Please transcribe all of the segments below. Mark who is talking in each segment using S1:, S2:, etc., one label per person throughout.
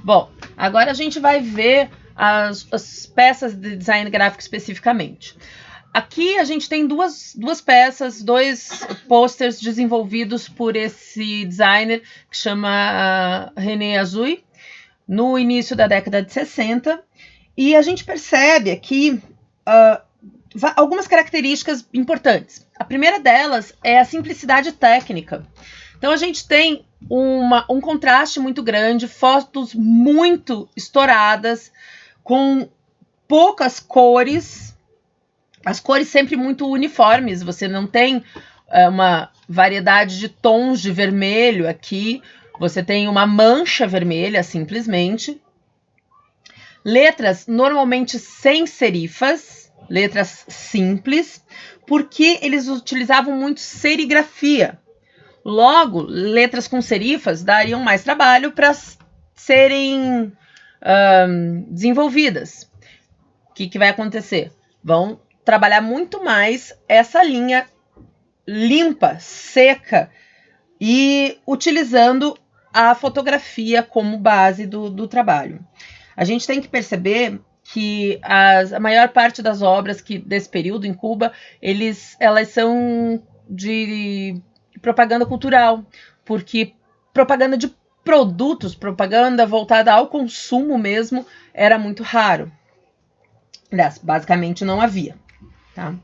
S1: Bom, agora a gente vai ver as peças de design gráfico especificamente. Aqui a gente tem duas peças, dois posters desenvolvidos por esse designer que chama René Azui, no início da década de 60, e a gente percebe aqui algumas características importantes. A primeira delas é a simplicidade técnica. Então a gente tem um contraste muito grande, fotos muito estouradas, com poucas cores, as cores sempre muito uniformes, você não tem uma variedade de tons de vermelho aqui, você tem uma mancha vermelha simplesmente. Letras normalmente sem serifas, letras simples, porque eles utilizavam muito serigrafia. Logo, letras com serifas dariam mais trabalho para serem desenvolvidas. O que vai acontecer? Vão trabalhar muito mais essa linha limpa, seca, e utilizando a fotografia como base do trabalho. A gente tem que perceber que a maior parte das obras desse período em Cuba, elas são de propaganda cultural, porque propaganda de produtos, propaganda voltada ao consumo mesmo, era muito raro. Aliás, basicamente não havia. Tá?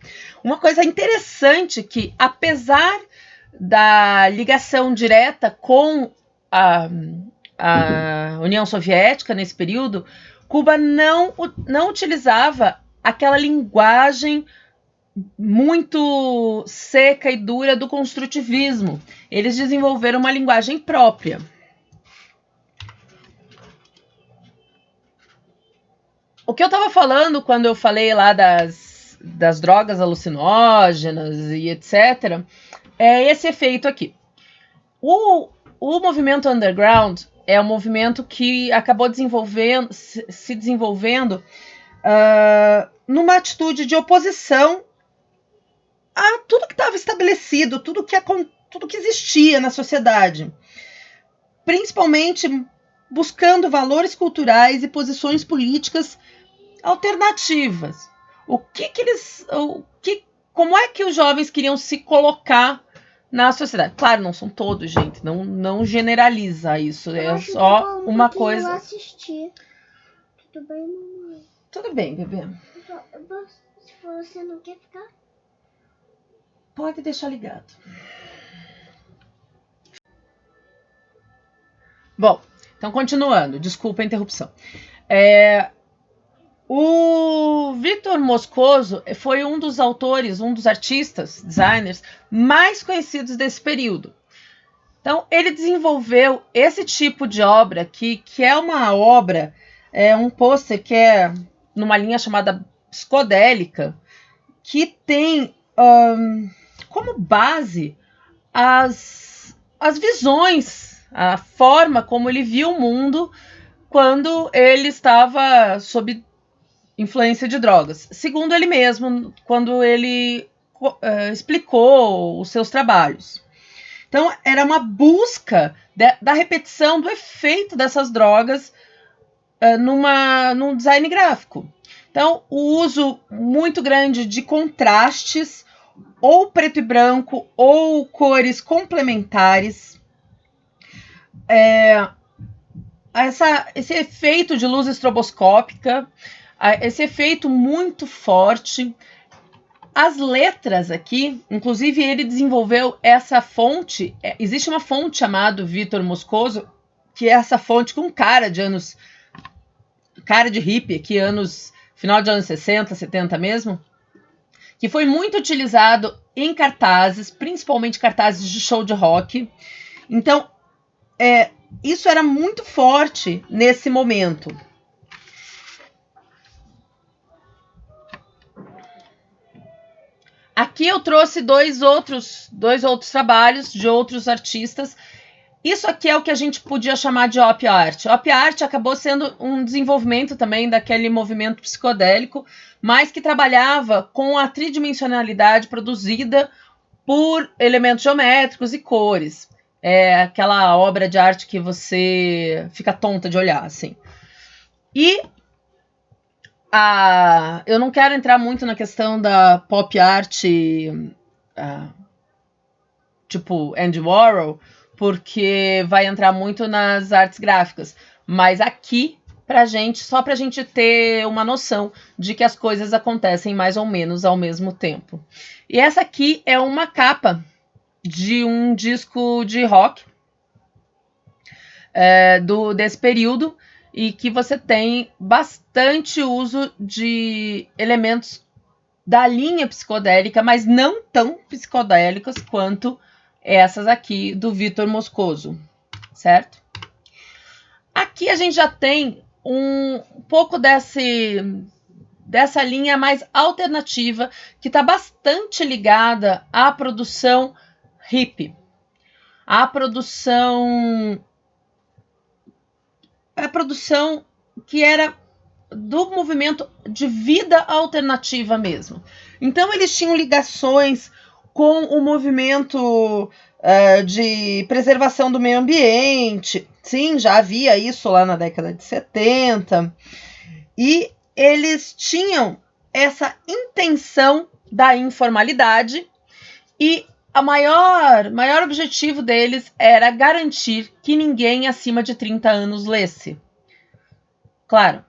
S1: Uma coisa interessante que, apesar da ligação direta com a União Soviética nesse período, Cuba não utilizava aquela linguagem muito seca e dura do construtivismo. Eles desenvolveram uma linguagem própria. O que eu estava falando quando eu falei lá das drogas alucinógenas e etc., é esse efeito aqui. O movimento underground é um movimento que acabou se desenvolvendo numa atitude de oposição a tudo que estava estabelecido, tudo que existia na sociedade. Principalmente buscando valores culturais e posições políticas alternativas. Como é que os jovens queriam se colocar na sociedade? Claro, não são todos, gente. Não generaliza isso. É só uma coisa.
S2: Eu assistir. Tudo bem, mamãe?
S1: Tudo bem, bebê.
S2: Se você não quer ficar,
S1: pode deixar ligado. Bom, então continuando. Desculpa a interrupção. O Victor Moscoso foi um dos autores, um dos artistas, designers mais conhecidos desse período. Então, ele desenvolveu esse tipo de obra aqui, que é uma obra, um pôster que é numa linha chamada psicodélica, que tem como base as visões, a forma como ele viu o mundo quando ele estava sob influência de drogas. Segundo ele mesmo, quando ele explicou os seus trabalhos. Então, era uma busca da repetição do efeito dessas drogas num design gráfico. Então, o uso muito grande de contrastes, ou preto e branco, ou cores complementares. Esse efeito de luz estroboscópica, esse efeito muito forte. As letras aqui, inclusive ele desenvolveu essa fonte, existe uma fonte chamada Victor Moscoso, que é essa fonte com cara de hippie, aqui final de anos 60, 70 mesmo, que foi muito utilizado em cartazes, principalmente cartazes de show de rock. Então, isso era muito forte nesse momento. Aqui eu trouxe dois outros trabalhos de outros artistas. Isso aqui é o que a gente podia chamar de op art. Op art acabou sendo um desenvolvimento também daquele movimento psicodélico, mas que trabalhava com a tridimensionalidade produzida por elementos geométricos e cores. é aquela obra de arte que você fica tonta de olhar, assim. E eu não quero entrar muito na questão da pop art, tipo Andy Warhol, porque vai entrar muito nas artes gráficas. Mas aqui, só pra gente ter uma noção de que as coisas acontecem mais ou menos ao mesmo tempo. E essa aqui é uma capa de um disco de rock desse período, e que você tem bastante uso de elementos da linha psicodélica, mas não tão psicodélicas quanto essas aqui do Victor Moscoso, certo? Aqui a gente já tem um pouco dessa linha mais alternativa, que está bastante ligada à produção hippie, à produção que era do movimento de vida alternativa mesmo. Então eles tinham ligações com o movimento de preservação do meio ambiente. Sim, já havia isso lá na década de 70. E eles tinham essa intenção da informalidade, e o maior objetivo deles era garantir que ninguém acima de 30 anos lesse. Claro,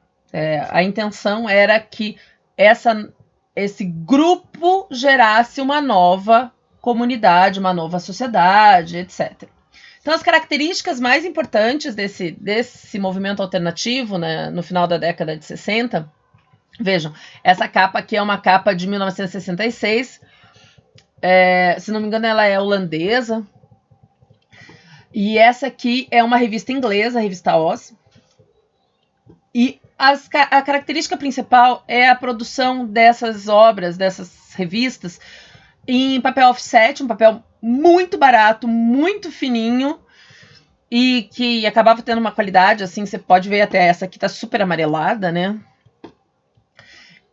S1: a intenção era que esse grupo gerasse uma nova comunidade, uma nova sociedade, etc. Então, as características mais importantes desse movimento alternativo, né, no final da década de 60, vejam, essa capa aqui é uma capa de 1966, se não me engano ela é holandesa, e essa aqui é uma revista inglesa, a revista Oz, e a característica principal é a produção dessas obras, dessas revistas, em papel offset, um papel muito barato, muito fininho, e que acabava tendo uma qualidade, assim, você pode ver até essa aqui tá super amarelada, né?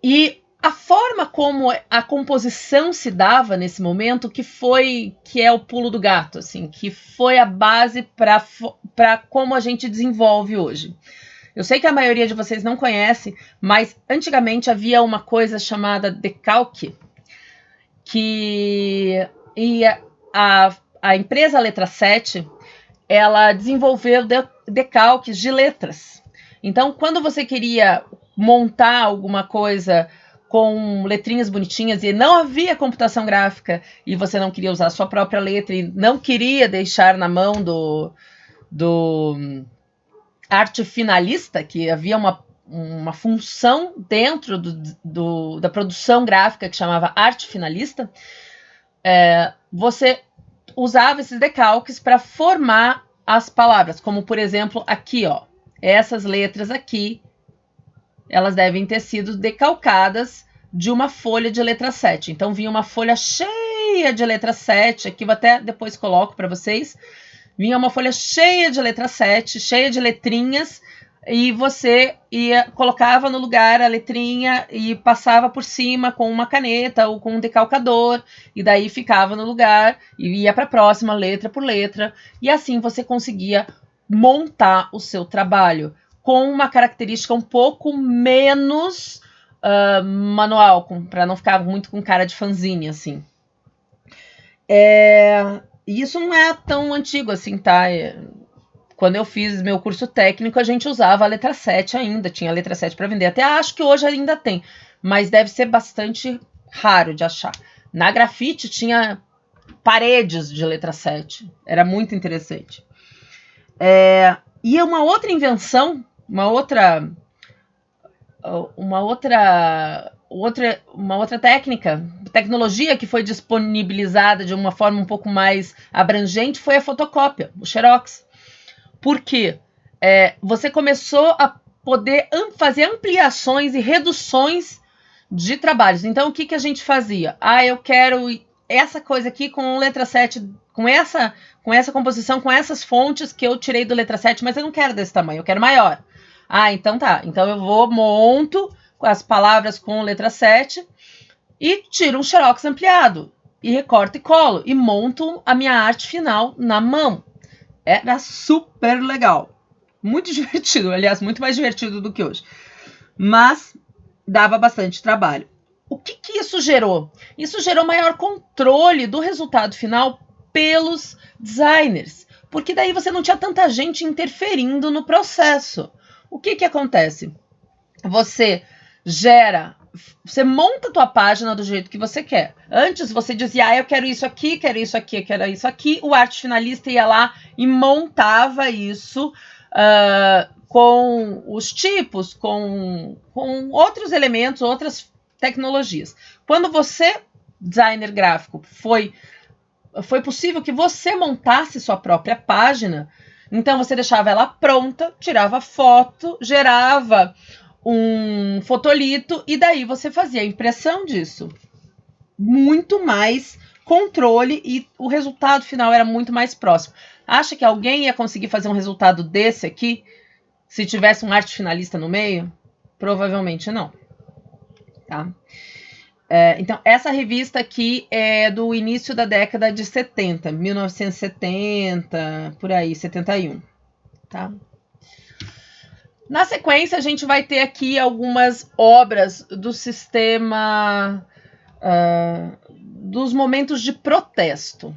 S1: E a forma como a composição se dava nesse momento, que é o pulo do gato, assim, que foi a base para como a gente desenvolve hoje. Eu sei que a maioria de vocês não conhece, mas antigamente havia uma coisa chamada decalque, a empresa Letra 7, ela desenvolveu decalques de letras. Então, quando você queria montar alguma coisa com letrinhas bonitinhas e não havia computação gráfica, e você não queria usar a sua própria letra e não queria deixar na mão do arte finalista, que havia uma função dentro da produção gráfica que chamava arte finalista, você usava esses decalques para formar as palavras, como por exemplo aqui, ó, essas letras aqui, elas devem ter sido decalcadas de uma folha de letra 7. Então vinha uma folha cheia de letra 7, aqui eu até depois coloco para vocês. Vinha uma folha cheia de letra 7, cheia de letrinhas, e você colocava no lugar a letrinha e passava por cima com uma caneta ou com um decalcador, e daí ficava no lugar e ia para a próxima letra por letra, e assim você conseguia montar o seu trabalho com uma característica um pouco menos manual, para não ficar muito com cara de fanzine, assim. E isso não é tão antigo assim, tá? Quando eu fiz meu curso técnico, a gente usava a letra 7 ainda, tinha a letra 7 para vender. Até acho que hoje ainda tem, mas deve ser bastante raro de achar. Na grafite tinha paredes de letra 7, era muito interessante. E uma outra invenção, uma outra tecnologia que foi disponibilizada de uma forma um pouco mais abrangente foi a fotocópia, o Xerox. Por quê? Você começou a poder fazer ampliações e reduções de trabalhos. Então, o que a gente fazia? Eu quero essa coisa aqui com letra 7, com essa composição, com essas fontes que eu tirei do letra 7, mas eu não quero desse tamanho, eu quero maior. Então tá. Então eu monto as palavras com letra 7 e tiro um xerox ampliado, e recorto e colo, e monto a minha arte final na mão. Era super legal. Muito divertido, aliás, muito mais divertido do que hoje. Mas dava bastante trabalho. O que isso gerou? Isso gerou maior controle do resultado final pelos designers, porque daí você não tinha tanta gente interferindo no processo. O que acontece? Você monta a tua página do jeito que você quer. Antes você dizia, eu quero isso aqui, quero isso aqui, quero isso aqui. O arte finalista ia lá e montava isso com os tipos, com outros elementos, outras tecnologias. Quando você, designer gráfico, foi possível que você montasse sua própria página, então você deixava ela pronta, tirava foto, gerava um fotolito e daí você fazia a impressão disso. Muito mais controle e o resultado final era muito mais próximo. Acha que alguém ia conseguir fazer um resultado desse aqui se tivesse um arte finalista no meio? Provavelmente não. Tá? Então, essa revista aqui é do início da década de 70, 1970, por aí, 71. Tá? Na sequência, a gente vai ter aqui algumas obras do sistema dos momentos de protesto.